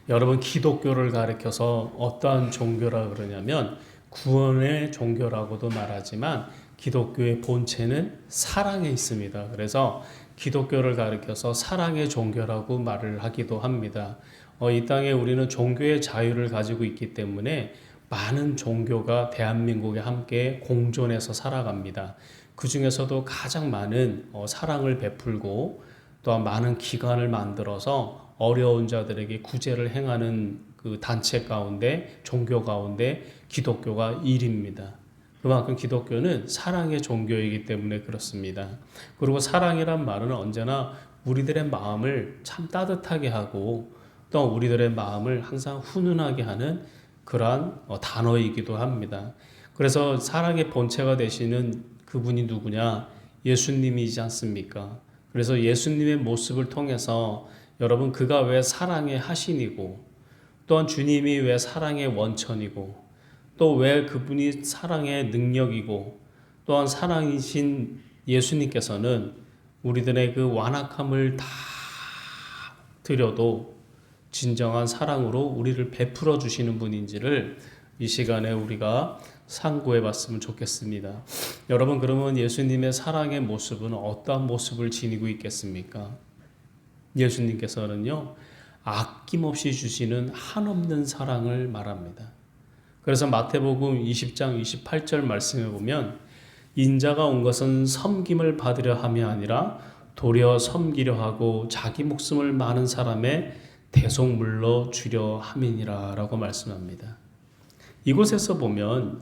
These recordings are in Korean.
여러분, 기독교를 가리켜서 어떠한 종교라 그러냐면 구원의 종교라고도 말하지만 기독교의 본체는 사랑에 있습니다. 그래서 기독교를 가리켜서 사랑의 종교라고 말을 하기도 합니다. 이 땅에 우리는 종교의 자유를 가지고 있기 때문에 많은 종교가 대한민국에 함께 공존해서 살아갑니다. 그 중에서도 가장 많은 사랑을 베풀고 또한 많은 기관을 만들어서 어려운 자들에게 구제를 행하는 그 단체 가운데, 종교 가운데 기독교가 1위입니다. 그만큼 기독교는 사랑의 종교이기 때문에 그렇습니다. 그리고 사랑이란 말은 언제나 우리들의 마음을 참 따뜻하게 하고 또 우리들의 마음을 항상 훈훈하게 하는 그러한 단어이기도 합니다. 그래서 사랑의 본체가 되시는 그분이 누구냐? 예수님이지 않습니까? 그래서 예수님의 모습을 통해서 여러분, 그가 왜 사랑의 하신이고 또한 주님이 왜 사랑의 원천이고 또 왜 그분이 사랑의 능력이고 또한 사랑이신 예수님께서는 우리들의 그 완악함을 다 드려도 진정한 사랑으로 우리를 베풀어 주시는 분인지를 이 시간에 우리가 상고해 봤으면 좋겠습니다. 여러분, 그러면 예수님의 사랑의 모습은 어떠한 모습을 지니고 있겠습니까? 예수님께서는요, 아낌없이 주시는 한없는 사랑을 말합니다. 그래서 마태복음 20장 28절 말씀에 보면 인자가 온 것은 섬김을 받으려 함이 아니라 도리어 섬기려 하고 자기 목숨을 많은 사람의 대속물로 주려 함이니라 라고 말씀합니다. 이곳에서 보면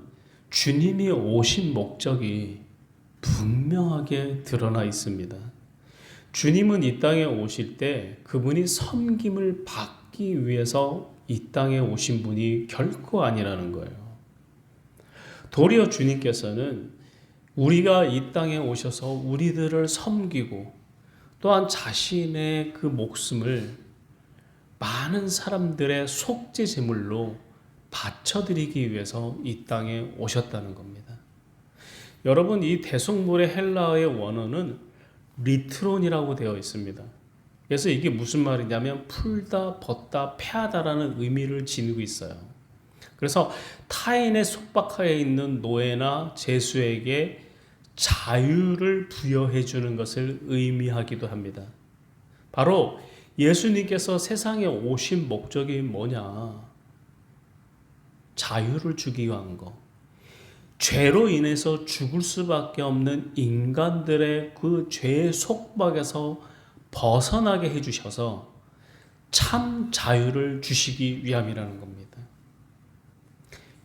주님이 오신 목적이 분명하게 드러나 있습니다. 주님은 이 땅에 오실 때 그분이 섬김을 받기 위해서 이 땅에 오신 분이 결코 아니라는 거예요. 도리어 주님께서는 우리가 이 땅에 오셔서 우리들을 섬기고 또한 자신의 그 목숨을 많은 사람들의 속죄 제물로 바쳐드리기 위해서 이 땅에 오셨다는 겁니다. 여러분, 이 대속물의 헬라어의 원어는 리트론이라고 되어 있습니다. 그래서 이게 무슨 말이냐면 풀다, 벗다, 패하다라는 의미를 지니고 있어요. 그래서 타인의 속박하에 있는 노예나 죄수에게 자유를 부여해 주는 것을 의미하기도 합니다. 바로 예수님께서 세상에 오신 목적이 뭐냐? 자유를 주기 위한 거. 죄로 인해서 죽을 수밖에 없는 인간들의 그 죄의 속박에서 벗어나게 해주셔서 참 자유를 주시기 위함이라는 겁니다.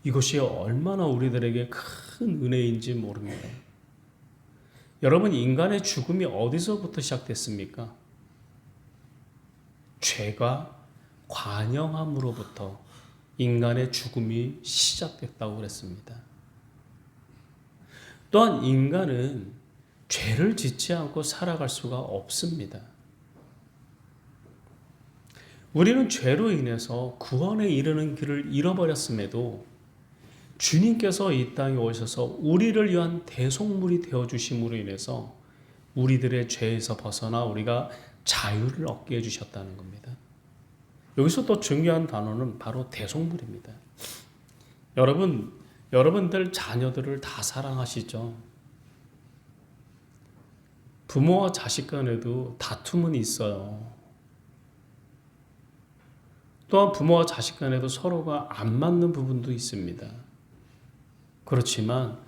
이것이 얼마나 우리들에게 큰 은혜인지 모릅니다. 여러분, 인간의 죽음이 어디서부터 시작됐습니까? 죄가 관영함으로부터 인간의 죽음이 시작됐다고 그랬습니다. 또한 인간은 죄를 짓지 않고 살아갈 수가 없습니다. 우리는 죄로 인해서 구원에 이르는 길을 잃어버렸음에도 주님께서 이 땅에 오셔서 우리를 위한 대속물이 되어주심으로 인해서 우리들의 죄에서 벗어나 우리가 자유를 얻게 해주셨다는 겁니다. 여기서 또 중요한 단어는 바로 대속물입니다. 여러분들 자녀들을 다 사랑하시죠? 부모와 자식 간에도 다툼은 있어요. 또한 부모와 자식 간에도 서로가 안 맞는 부분도 있습니다. 그렇지만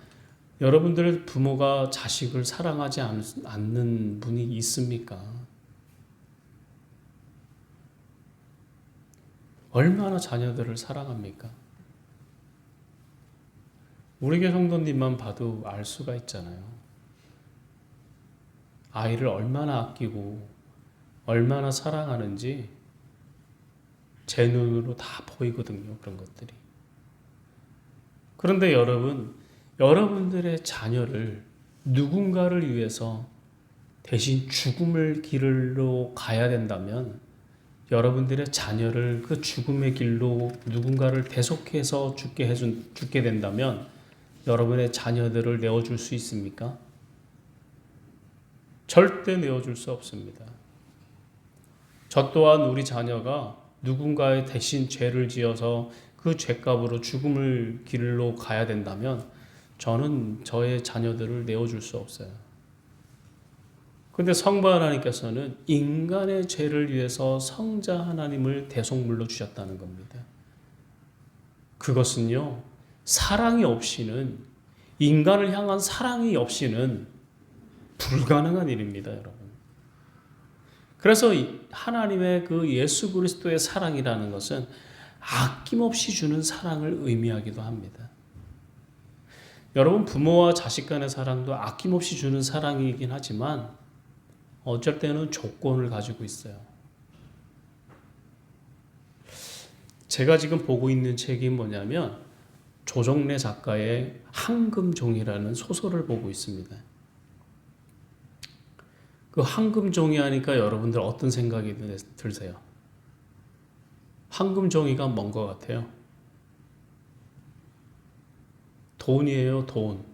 여러분들 부모가 자식을 사랑하지 않는 분이 있습니까? 얼마나 자녀들을 사랑합니까? 우리 교회 성도님만 봐도 알 수가 있잖아요. 아이를 얼마나 아끼고 얼마나 사랑하는지 제 눈으로 다 보이거든요. 그런 것들이. 그런데 여러분들의 자녀를 누군가를 위해서 대신 죽음의 길로 가야 된다면 여러분들의 자녀를 그 죽음의 길로 누군가를 대속해서 죽게 된다면 여러분의 자녀들을 내어줄 수 있습니까? 절대 내어줄 수 없습니다. 저 또한 우리 자녀가 누군가의 대신 죄를 지어서 그 죄값으로 죽음을 길로 가야 된다면 저는 저의 자녀들을 내어줄 수 없어요. 근데 성부 하나님께서는 인간의 죄를 위해서 성자 하나님을 대속물로 주셨다는 겁니다. 그것은요, 사랑이 없이는, 인간을 향한 사랑이 없이는 불가능한 일입니다, 여러분. 그래서 하나님의 그 예수 그리스도의 사랑이라는 것은 아낌없이 주는 사랑을 의미하기도 합니다. 여러분, 부모와 자식 간의 사랑도 아낌없이 주는 사랑이긴 하지만 어쩔 때는 조건을 가지고 있어요. 제가 지금 보고 있는 책이 뭐냐면 조정래 작가의 황금종이라는 소설을 보고 있습니다. 그 황금종이 하니까 여러분들 어떤 생각이 드세요? 황금종이가 뭔 것 같아요? 돈이에요, 돈.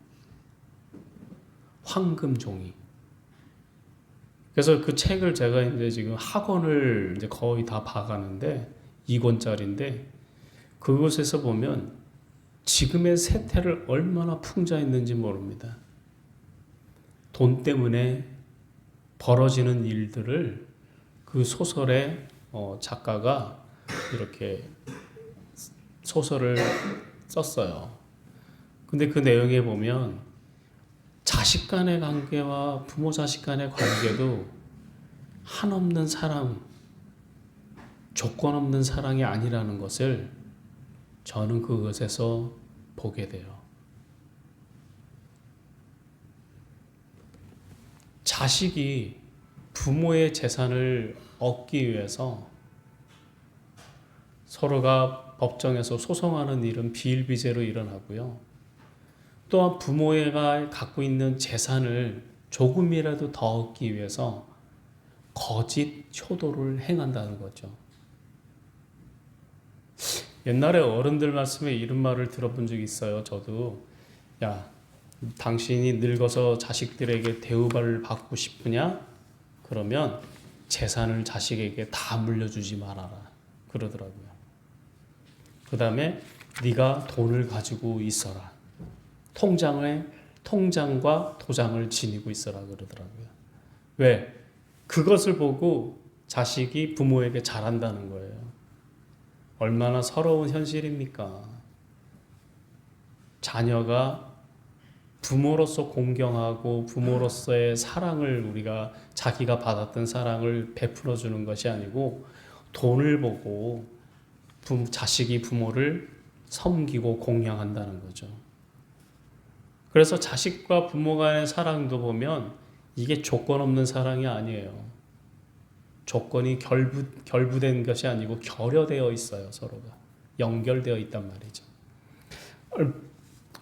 황금종이. 그래서 그 책을 제가 이제 지금 학원을 이제 거의 다 봐가는데 2권짜리인데 그곳에서 보면 지금의 세태를 얼마나 풍자했는지 모릅니다. 돈 때문에 벌어지는 일들을 그 소설의 작가가 이렇게 소설을 썼어요. 근데 그 내용에 보면 자식 간의 관계와 부모 자식 간의 관계도 한없는 사랑, 조건 없는 사랑이 아니라는 것을 저는 그것에서 보게 돼요. 자식이 부모의 재산을 얻기 위해서 서로가 법정에서 소송하는 일은 비일비재로 일어나고요. 또한 부모가 갖고 있는 재산을 조금이라도 더 얻기 위해서 거짓 효도를 행한다는 거죠. 옛날에 어른들 말씀에 이런 말을 들어본 적이 있어요. 저도 야, 당신이 늙어서 자식들에게 대우를 받고 싶으냐? 그러면 재산을 자식에게 다 물려주지 말아라. 그러더라고요. 그 다음에 네가 돈을 가지고 있어라. 통장과 도장을 지니고 있어라 그러더라고요. 왜? 그것을 보고 자식이 부모에게 잘한다는 거예요. 얼마나 서러운 현실입니까? 자녀가 부모로서 공경하고 부모로서의 사랑을 우리가 자기가 받았던 사랑을 베풀어 주는 것이 아니고 돈을 보고 자식이 부모를 섬기고 공양한다는 거죠. 그래서 자식과 부모 간의 사랑도 보면 이게 조건 없는 사랑이 아니에요. 조건이 결부된 것이 아니고 결여되어 있어요. 서로가 연결되어 있단 말이죠.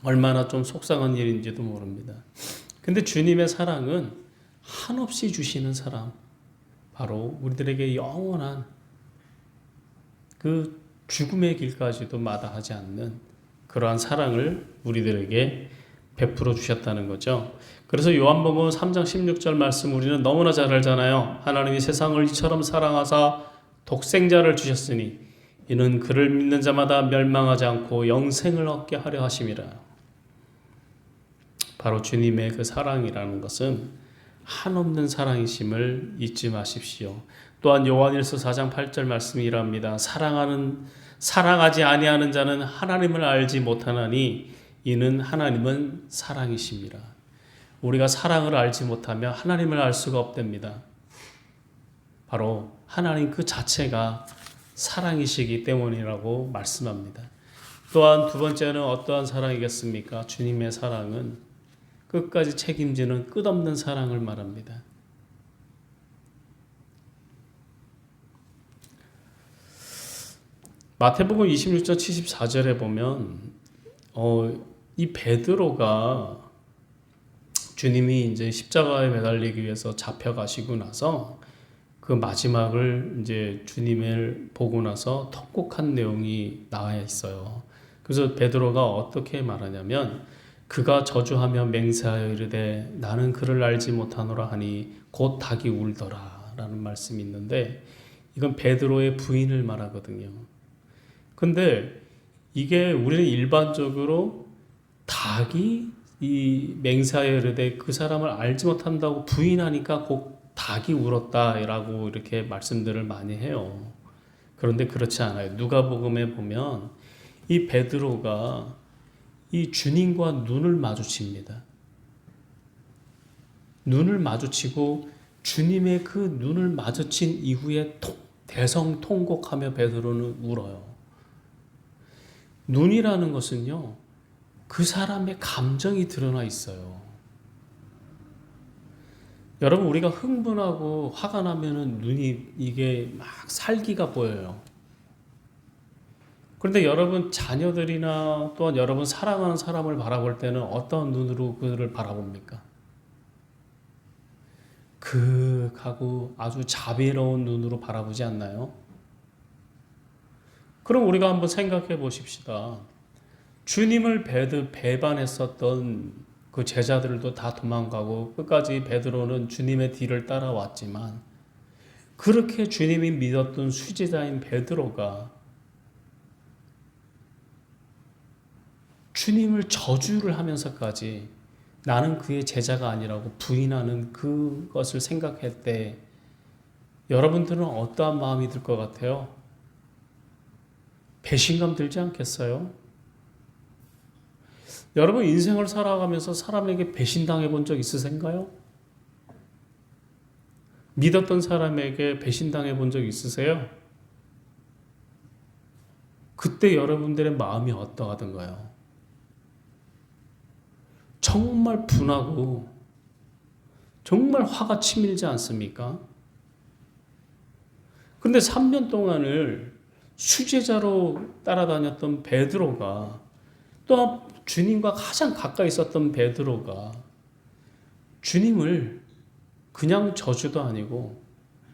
얼마나 좀 속상한 일인지도 모릅니다. 근데 주님의 사랑은 한없이 주시는 사랑, 바로 우리들에게 영원한 그 죽음의 길까지도 마다하지 않는 그러한 사랑을 우리들에게 베풀어 주셨다는 거죠. 그래서 요한복음 3장 16절 말씀 우리는 너무나 잘 알잖아요. 하나님이 세상을 이처럼 사랑하사 독생자를 주셨으니 이는 그를 믿는 자마다 멸망하지 않고 영생을 얻게 하려 하심이라. 바로 주님의 그 사랑이라는 것은 한없는 사랑이심을 잊지 마십시오. 또한 요한일서 4장 8절 말씀이 이랍니다. 사랑하지 아니하는 자는 하나님을 알지 못하나니 이는 하나님은 사랑이십니다. 우리가 사랑을 알지 못하면 하나님을 알 수가 없답니다. 바로 하나님 그 자체가 사랑이시기 때문이라고 말씀합니다. 또한 두 번째는 어떠한 사랑이겠습니까? 주님의 사랑은 끝까지 책임지는 끝없는 사랑을 말합니다. 마태복음 26장 74절에 보면 이 베드로가 주님이 이제 십자가에 매달리기 위해서 잡혀가시고 나서 그 마지막을 이제 주님을 보고 나서 통곡한 내용이 나와 있어요. 그래서 베드로가 어떻게 말하냐면 그가 저주하며 맹세하여 이르되 나는 그를 알지 못하노라 하니 곧 닭이 울더라 라는 말씀이 있는데 이건 베드로의 부인을 말하거든요. 근데 이게 우리는 일반적으로 닭이 이 맹세하여 이르되 그 사람을 알지 못한다고 부인하니까 곧 닭이 울었다라고 이렇게 말씀들을 많이 해요. 그런데 그렇지 않아요. 누가복음에 보면 이 베드로가 이 주님과 눈을 마주칩니다. 눈을 마주치고 주님의 그 눈을 마주친 이후에 대성통곡하며 베드로는 울어요. 눈이라는 것은요, 그 사람의 감정이 드러나 있어요. 여러분, 우리가 흥분하고 화가 나면은 눈이 이게 막 살기가 보여요. 그런데 여러분 자녀들이나 또한 여러분 사랑하는 사람을 바라볼 때는 어떤 눈으로 그를 바라봅니까? 하고 아주 자비로운 눈으로 바라보지 않나요? 그럼 우리가 한번 생각해 보십시다. 주님을 배반했었던 그 제자들도 다 도망가고 끝까지 베드로는 주님의 뒤를 따라왔지만 그렇게 주님이 믿었던 수제자인 베드로가 주님을 저주를 하면서까지 나는 그의 제자가 아니라고 부인하는 그것을 생각할 때 여러분들은 어떠한 마음이 들 것 같아요? 배신감 들지 않겠어요? 여러분 인생을 살아가면서 사람에게 배신당해 본 적 있으신가요? 믿었던 사람에게 배신당해 본 적 있으세요? 그때 여러분들의 마음이 어떠하던가요? 정말 분하고 정말 화가 치밀지 않습니까? 근데 3년 동안을 수제자로 따라다녔던 베드로가 또 주님과 가장 가까이 있었던 베드로가 주님을 그냥 저주도 아니고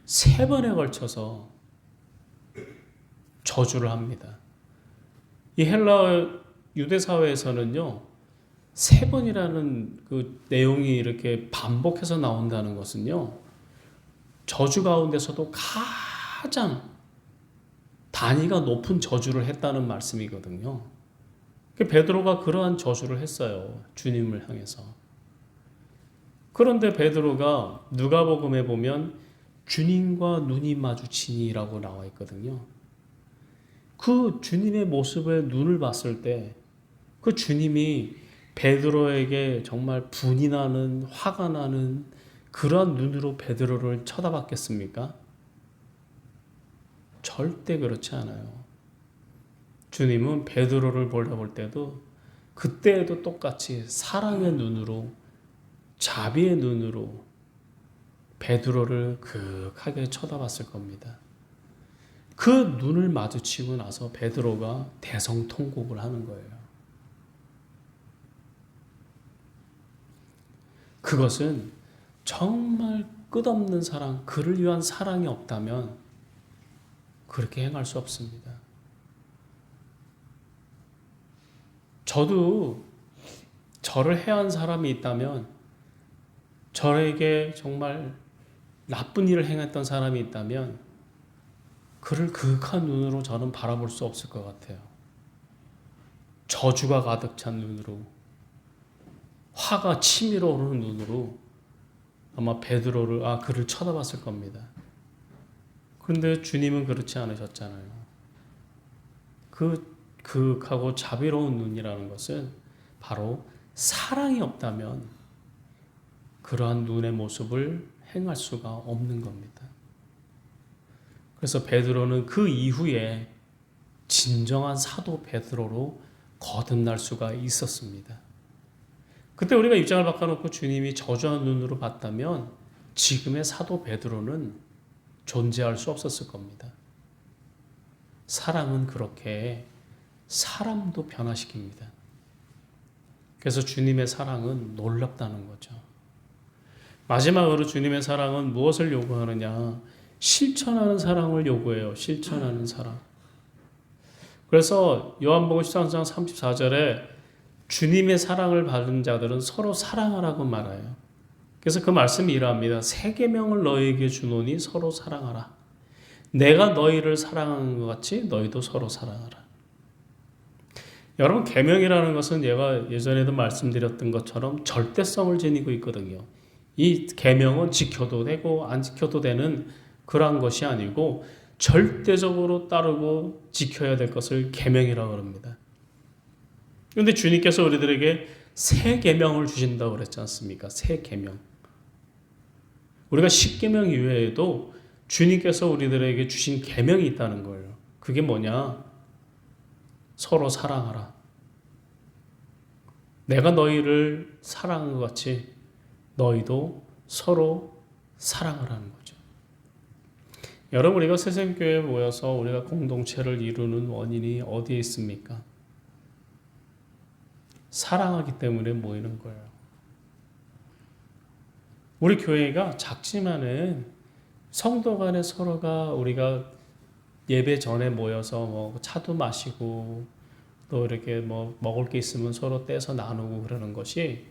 3번에 걸쳐서 저주를 합니다. 이 헬라 유대 사회에서는요, 3번이라는 그 내용이 이렇게 반복해서 나온다는 것은요, 저주 가운데서도 가장 단위가 높은 저주를 했다는 말씀이거든요. 베드로가 그러한 저주를 했어요. 주님을 향해서. 그런데 베드로가 누가복음에 보면 주님과 눈이 마주치니라고 나와 있거든요. 그 주님의 모습에 눈을 봤을 때 그 주님이 베드로에게 정말 분이 나는 화가 나는 그러한 눈으로 베드로를 쳐다봤겠습니까? 절대 그렇지 않아요. 주님은 베드로를 보려볼 때도 그때에도 똑같이 사랑의 눈으로 자비의 눈으로 베드로를 그윽하게 쳐다봤을 겁니다. 그 눈을 마주치고 나서 베드로가 대성통곡을 하는 거예요. 그것은 정말 끝없는 사랑, 그를 위한 사랑이 없다면 그렇게 행할 수 없습니다. 저도 저를 해한 사람이 있다면, 저에게 정말 나쁜 일을 행했던 사람이 있다면 그를 그윽한 눈으로 저는 바라볼 수 없을 것 같아요. 저주가 가득 찬 눈으로, 화가 치밀어 오르는 눈으로 아마 베드로를 그를 쳐다봤을 겁니다. 그런데 주님은 그렇지 않으셨잖아요. 그 그윽하고 자비로운 눈이라는 것은 바로 사랑이 없다면 그러한 눈의 모습을 행할 수가 없는 겁니다. 그래서 베드로는 그 이후에 진정한 사도 베드로로 거듭날 수가 있었습니다. 그때 우리가 입장을 바꿔놓고 주님이 저주한 눈으로 봤다면 지금의 사도 베드로는 존재할 수 없었을 겁니다. 사랑은 그렇게 사람도 변화시킵니다. 그래서 주님의 사랑은 놀랍다는 거죠. 마지막으로 주님의 사랑은 무엇을 요구하느냐? 실천하는 사랑을 요구해요. 실천하는 사랑. 그래서 요한복음 13장 34절에 주님의 사랑을 받은 자들은 서로 사랑하라고 말해요. 그래서 그 말씀이 이러합니다. 새 계명을 너희에게 주노니 서로 사랑하라. 내가 너희를 사랑한 것 같이 너희도 서로 사랑하라. 여러분, 계명이라는 것은 제가 예전에도 말씀드렸던 것처럼 절대성을 지니고 있거든요. 이 계명은 지켜도 되고 안 지켜도 되는 그러한 것이 아니고 절대적으로 따르고 지켜야 될 것을 계명이라고 합니다. 그런데 주님께서 우리들에게 새 계명을 주신다고 그랬지 않습니까? 새 계명. 우리가 십계명 이외에도 주님께서 우리들에게 주신 계명이 있다는 거예요. 그게 뭐냐? 서로 사랑하라. 내가 너희를 사랑한 것 같이 너희도 서로 사랑하라는 거죠. 여러분, 우리가 새생교회에 모여서 우리가 공동체를 이루는 원인이 어디에 있습니까? 사랑하기 때문에 모이는 거예요. 우리 교회가 작지만은 성도 간에 서로가 우리가 예배 전에 모여서 뭐 차도 마시고 또 이렇게 뭐 먹을 게 있으면 서로 떼서 나누고 그러는 것이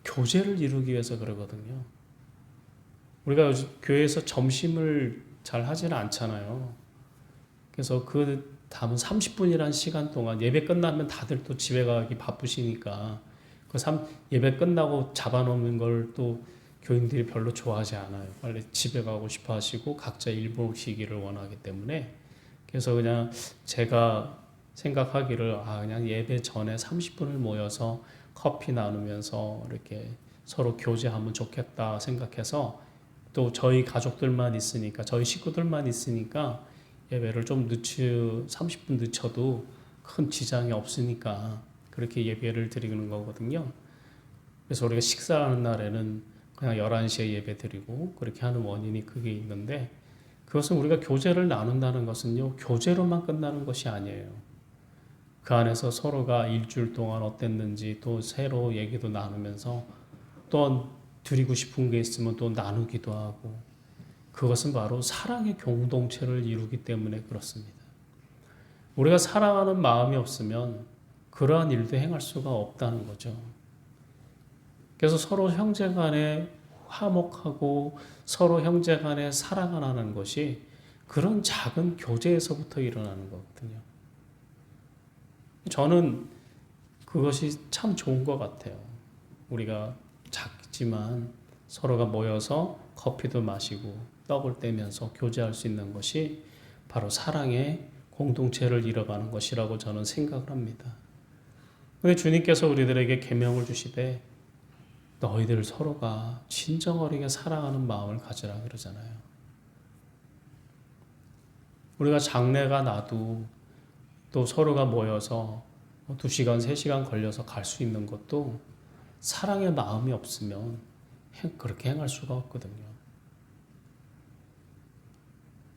교제를 이루기 위해서 그러거든요. 우리가 교회에서 점심을 잘 하지는 않잖아요. 그래서 그 다음은 30분이라는 시간 동안 예배 끝나면 다들 또 집에 가기 바쁘시니까 예배 끝나고 잡아놓는 걸 또 교인들이 별로 좋아하지 않아요. 빨리 집에 가고 싶어 하시고 각자 일본 쉬기를 원하기 때문에 그래서 그냥 제가 생각하기를 그냥 예배 전에 30분을 모여서 커피 나누면서 이렇게 서로 교제하면 좋겠다 생각해서 또 저희 가족들만 있으니까 저희 식구들만 있으니까 예배를 좀 30분 늦춰도 큰 지장이 없으니까 그렇게 예배를 드리는 거거든요. 그래서 우리가 식사하는 날에는 그냥 11시에 예배 드리고 그렇게 하는 원인이 그게 있는데 그것은 우리가 교제를 나눈다는 것은요. 교제로만 끝나는 것이 아니에요. 그 안에서 서로가 일주일 동안 어땠는지 또 새로 얘기도 나누면서 또 드리고 싶은 게 있으면 또 나누기도 하고 그것은 바로 사랑의 공동체를 이루기 때문에 그렇습니다. 우리가 사랑하는 마음이 없으면 그러한 일도 행할 수가 없다는 거죠. 그래서 서로 형제 간에 화목하고 서로 형제 간에 사랑을 하는 것이 그런 작은 교제에서부터 일어나는 거거든요. 저는 그것이 참 좋은 것 같아요. 우리가 작지만 서로가 모여서 커피도 마시고 떡을 떼면서 교제할 수 있는 것이 바로 사랑의 공동체를 이뤄가는 것이라고 저는 생각을 합니다. 근데 주님께서 우리들에게 계명을 주시되 너희들 서로가 진정 어리게 사랑하는 마음을 가지라 그러잖아요. 우리가 장례가 나도 또 서로가 모여서 2시간, 3시간 걸려서 갈 수 있는 것도 사랑의 마음이 없으면 그렇게 행할 수가 없거든요.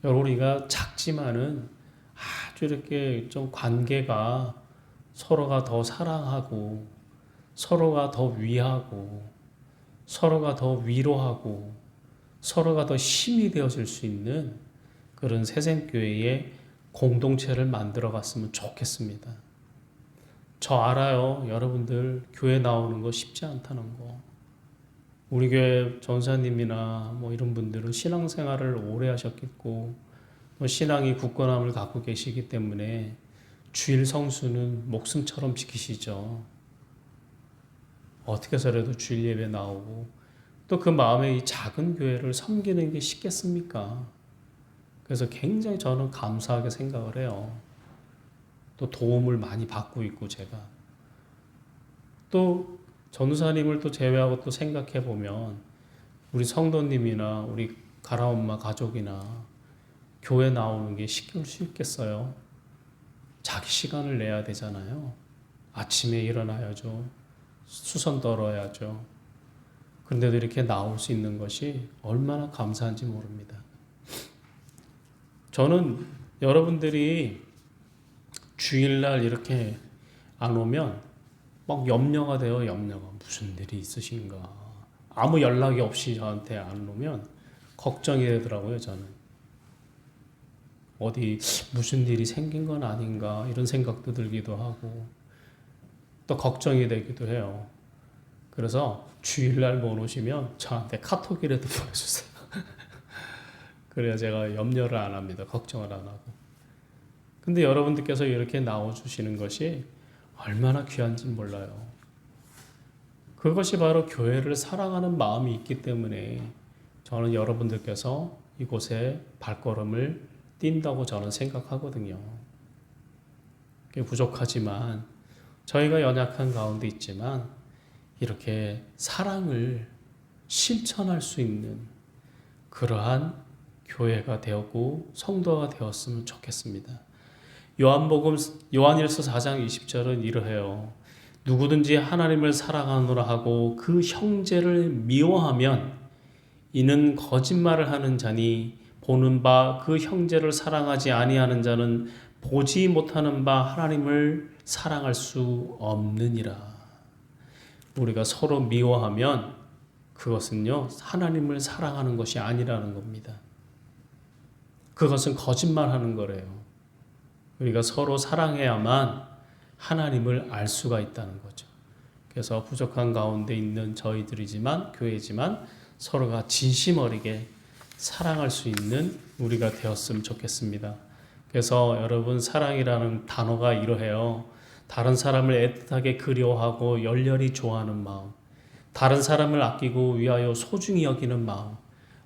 여러분, 우리가 작지만은 아주 이렇게 좀 관계가 서로가 더 사랑하고 서로가 더 위하고 서로가 더 위로하고 서로가 더 힘이 되어질 수 있는 그런 새생교회의 공동체를 만들어 갔으면 좋겠습니다. 저 알아요. 여러분들 교회 나오는 거 쉽지 않다는 거. 우리 교회 전사님이나 뭐 이런 분들은 신앙생활을 오래 하셨겠고 신앙이 굳건함을 갖고 계시기 때문에 주일 성수는 목숨처럼 지키시죠. 어떻게 해서라도 주일 예배 나오고 또 그 마음에 이 작은 교회를 섬기는 게 쉽겠습니까? 그래서 굉장히 저는 감사하게 생각을 해요. 또 도움을 많이 받고 있고 제가 또 전우사님을 또 제외하고 또 생각해 보면 우리 성도님이나 우리 가라엄마 가족이나 교회 나오는 게 시킬 수 있겠어요? 자기 시간을 내야 되잖아요. 아침에 일어나야죠. 수선 떨어야죠. 그런데도 이렇게 나올 수 있는 것이 얼마나 감사한지 모릅니다. 저는 여러분들이 주일날 이렇게 안 오면 막 염려가 돼요. 염려가. 무슨 일이 있으신가. 아무 연락이 없이 저한테 안 오면 걱정이 되더라고요. 저는. 어디 무슨 일이 생긴 건 아닌가 이런 생각도 들기도 하고 또 걱정이 되기도 해요. 그래서 주일날 못 오시면 저한테 카톡이라도 보내주세요. 그래야 제가 염려를 안 합니다. 걱정을 안 하고. 근데 여러분들께서 이렇게 나와주시는 것이 얼마나 귀한지 몰라요. 그것이 바로 교회를 사랑하는 마음이 있기 때문에 저는 여러분들께서 이곳에 발걸음을 띈다고 저는 생각하거든요. 부족하지만 저희가 연약한 가운데 있지만 이렇게 사랑을 실천할 수 있는 그러한 교회가 되었고 성도가 되었으면 좋겠습니다. 요한일서 4장 20절은 이러해요. 누구든지 하나님을 사랑하노라 하고 그 형제를 미워하면 이는 거짓말을 하는 자니 보는 바 그 형제를 사랑하지 아니하는 자는 보지 못하는 바 하나님을 사랑할 수 없느니라. 우리가 서로 미워하면 그것은요 하나님을 사랑하는 것이 아니라는 겁니다. 그것은 거짓말하는 거래요. 우리가 서로 사랑해야만 하나님을 알 수가 있다는 거죠. 그래서 부족한 가운데 있는 저희들이지만 교회지만 서로가 진심 어리게 사랑할 수 있는 우리가 되었으면 좋겠습니다. 그래서 여러분 사랑이라는 단어가 이러해요. 다른 사람을 애틋하게 그리워하고 열렬히 좋아하는 마음, 다른 사람을 아끼고 위하여 소중히 여기는 마음,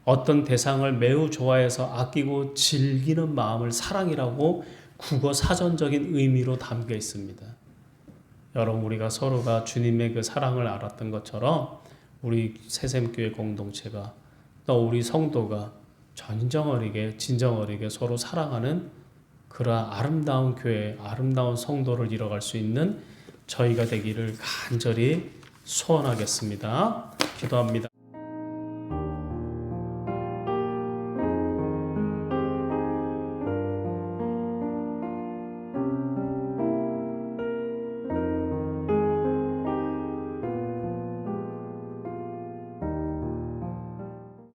어떤 대상을 매우 좋아해서 아끼고 즐기는 마음을 사랑이라고 국어 사전적인 의미로 담겨 있습니다. 여러분 우리가 서로가 주님의 그 사랑을 알았던 것처럼 우리 새샘교회 공동체가 또 우리 성도가 진정 어리게 서로 사랑하는 그러한 아름다운 교회, 아름다운 성도를 이뤄갈 수 있는 저희가 되기를 간절히 소원하겠습니다. 기도합니다.